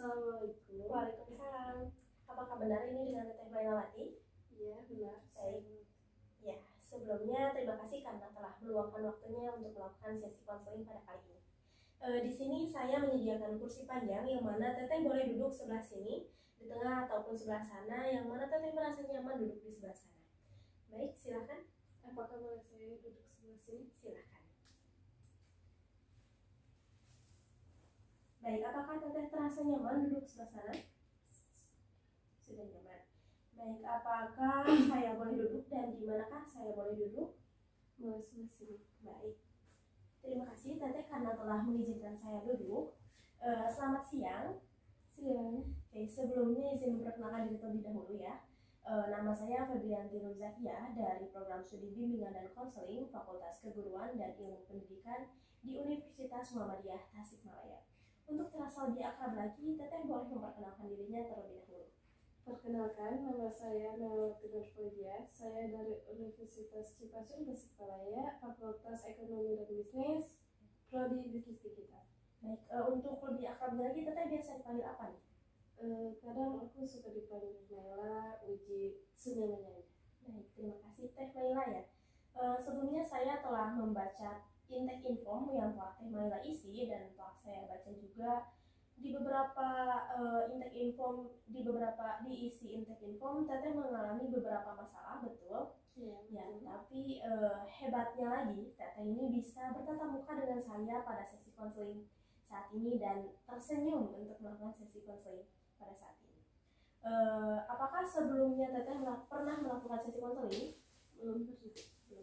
Assalamualaikum. Waalaikumsalam. Apakah benar ini dengan Teteh Mailawati? Iya, benar. Baik. Ya, sebelumnya terima kasih karena telah meluangkan waktunya untuk melakukan sesi konseling pada kali ini. Di sini saya menyediakan kursi panjang yang mana Teteh boleh duduk sebelah sini, di tengah ataupun sebelah sana, yang mana Teteh merasa nyaman duduk di sebelah sana. Baik, silakan. Apakah boleh saya duduk sebelah sini? Silakan. Baik, apakah Teteh terasa nyaman duduk sebelah sana? Sudah nyaman. Baik, apakah saya boleh duduk dan di manakah saya boleh duduk? Boleh sebelah sini. Baik. Terima kasih Teteh karena telah mengizinkan saya duduk. Selamat siang. Siang. Oke, sebelumnya izin memperkenalkan diri terlebih dahulu ya. Nama saya Febrianti Nurzakia dari Program Studi Bimbingan dan Konseling Fakultas Keguruan dan Ilmu Pendidikan di Universitas Muhammadiyah Tasikmalaya. Untuk terasa lebih akrab lagi, Teteh boleh memperkenalkan dirinya terlebih dahulu. Perkenalkan, nama saya Mailawati Nurzakia. Saya dari Universitas Cipasung Tasikmalaya, Fakultas Ekonomi dan Bisnis, Prodi Bisnis Digital. Baik, untuk lebih akrab lagi, Teteh biasa dipanggil apa nih? Kadang aku suka dipanggil Naila, Uji, semuanya. Baik, terima kasih Teh Maila ya. Sebelumnya saya telah membaca intake inform yang telah Teh Maila isi dan telah saya baca juga di beberapa intake inform, diisi intake inform Teteh mengalami beberapa masalah, betul? Iya. Ya, tapi hebatnya lagi Teteh ini bisa bertatap muka dengan saya pada sesi konseling saat ini dan tersenyum untuk melakukan sesi konseling pada saat ini. Apakah sebelumnya Teteh pernah melakukan sesi konseling? Belum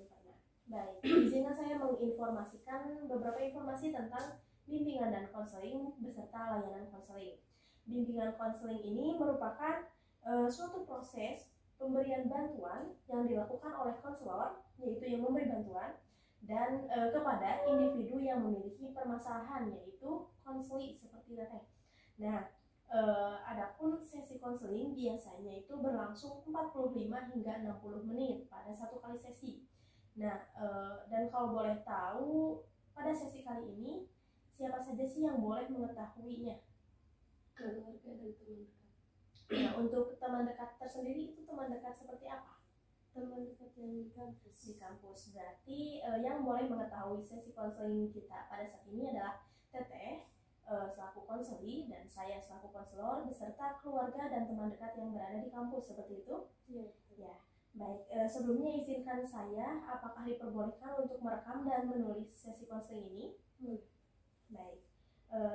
pernah. Baik, izinkan saya menginformasikan beberapa informasi tentang bimbingan dan konseling beserta layanan konseling. Bimbingan konseling ini merupakan suatu proses pemberian bantuan yang dilakukan oleh konselor, yaitu yang memberi bantuan, dan kepada individu yang memiliki permasalahan, yaitu konseli seperti Teteh. Nah, adapun sesi konseling biasanya itu berlangsung 45 hingga 60 menit pada satu kali sesi. Nah, dan kalau boleh tahu pada sesi kali ini siapa saja sih yang boleh mengetahuinya? Keluarga dan teman dekat. Nah, untuk teman dekat tersendiri itu teman dekat seperti apa? Teman dekat yang di kampus. Di kampus, berarti yang boleh mengetahui sesi konseling kita pada saat ini adalah Teteh selaku konseli dan saya selaku konselor beserta keluarga dan teman dekat yang berada di kampus, seperti itu? Iya. Ya, baik. Sebelumnya izinkan saya, apakah diperbolehkan untuk merekam dan menulis sesi konseling ini? Baik.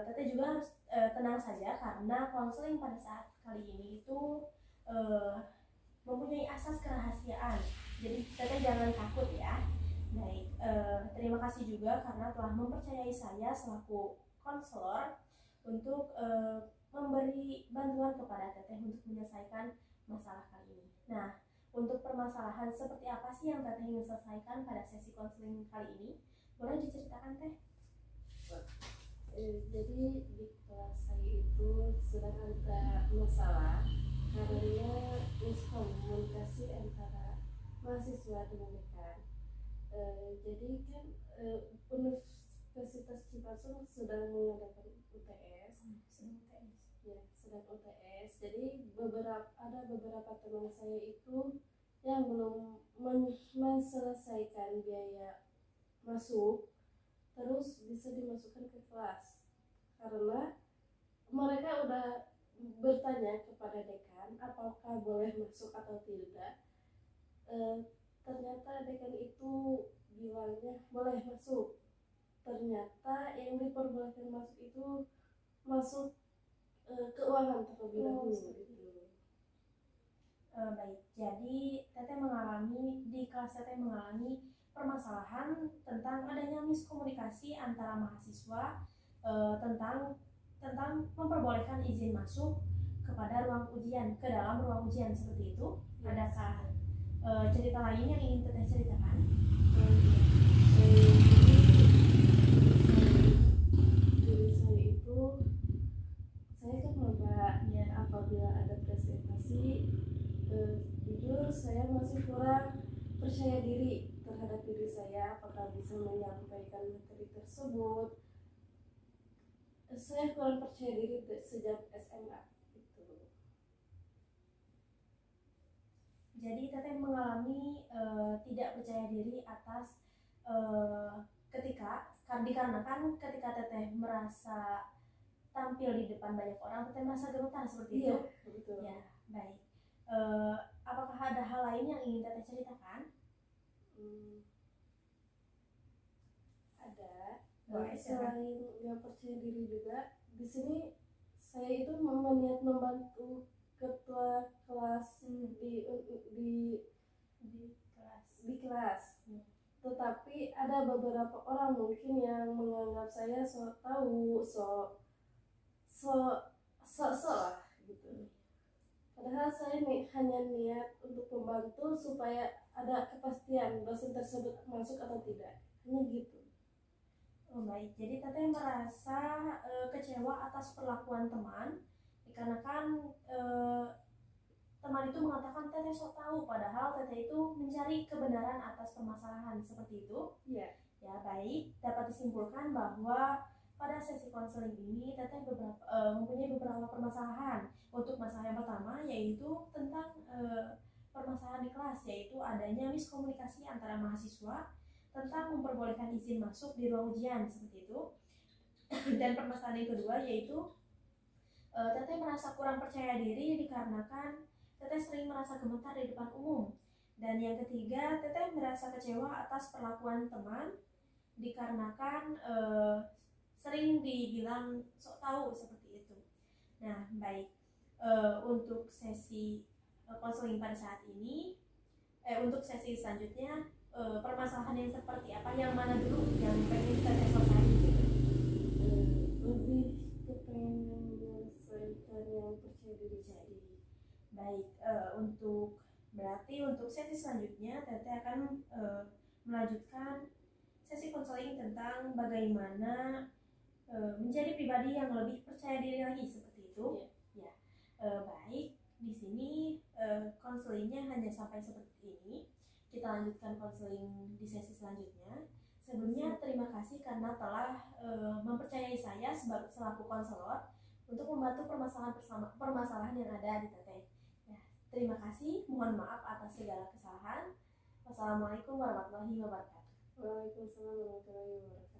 Teteh juga harus tenang saja karena konseling pada saat kali ini itu mempunyai asas kerahasiaan. Jadi Teteh jangan takut ya. Baik. Terima kasih juga karena telah mempercayai saya selaku konselor untuk memberi bantuan kepada Teteh untuk menyelesaikan masalah kali ini. Nah, untuk permasalahan seperti apa sih yang Teteh ingin selesaikan pada sesi konseling kali ini? Boleh diceritakan Teh? Jadi di kelas saya itu sedang ada masalah karena miskomunikasi antara mahasiswa dengan dekan. Jadi kan Universitas Cipasung sedang mengadakan UTS. Sedang UTS. Jadi ada beberapa teman saya itu yang belum menyelesaikan biaya masuk, terus bisa dimasukkan ke kelas karena mereka udah bertanya kepada dekan apakah boleh masuk atau tidak. Ternyata dekan itu bilangnya boleh masuk. Ternyata yang diperbolehkan masuk itu masuk keuangan terlebih dahulu. Baik, jadi Teteh di kelas Teteh mengalami permasalahan tentang adanya miskomunikasi antara mahasiswa tentang memperbolehkan izin masuk kepada ruang ujian, ke dalam ruang ujian, seperti itu. Adakah cerita lain yang ingin Teteh ceritakan? Jadi saya itu, saya kan Mbak, ya apabila ada presentasi, jujur saya masih kurang percaya diri terhadap diri saya apakah bisa menyampaikan materi tersebut. saya kurang percaya diri sejak SMA gitu. Jadi Teteh mengalami tidak percaya diri atas dikarenakan ketika Teteh merasa tampil di depan banyak orang, Teteh merasa gemetar seperti itu. Iya, betul. Ya, baik. Apakah ada hal lain yang ingin Teteh ceritakan? Ada. Boleh, Selain nggak percaya diri juga, di sini saya itu niat membantu ketua kelas di kelas. Tetapi ada beberapa orang mungkin yang menganggap saya so tahu, so lah gitu. Padahal saya hanya niat untuk membantu supaya ada kepastian dosen tersebut masuk atau tidak, hanya gitu. Oh, baik, jadi Teteh merasa kecewa atas perlakuan teman dikarenakan teman itu mengatakan Teteh sok tahu, padahal Teteh itu mencari kebenaran atas permasalahan seperti itu. Iya. Ya, baik, dapat disimpulkan bahwa pada sesi konseling ini Teteh mempunyai beberapa permasalahan. Untuk masalah yang pertama yaitu tentang permasalahan di kelas, yaitu adanya miskomunikasi antara mahasiswa tentang memperbolehkan izin masuk di ruang ujian seperti itu. Dan permasalahan yang kedua yaitu Teteh merasa kurang percaya diri dikarenakan Teteh sering merasa gemetar di depan umum. Dan yang ketiga, Teteh merasa kecewa atas perlakuan teman dikarenakan sering dibilang sok tahu seperti itu. Nah, baik, untuk sesi konseling pada saat ini, untuk sesi selanjutnya, permasalahan yang seperti apa, yang mana dulu yang pengen Teteh selesaikan? Lebih kepengen menyelesaikan yang percaya diri. Baik, berarti untuk sesi selanjutnya Teteh akan melanjutkan sesi konseling tentang bagaimana menjadi pribadi yang lebih percaya diri lagi seperti itu. Ya, baik, di sini konselingnya hanya sampai seperti ini. Kita lanjutkan konseling di sesi selanjutnya. Sebelumnya terima kasih karena telah mempercayai saya selaku konselor untuk membantu permasalahan yang ada di Teteh. Ya, terima kasih. Mohon maaf atas segala kesalahan. Wassalamualaikum warahmatullahi wabarakatuh. Waalaikumsalam warahmatullahi wabarakatuh.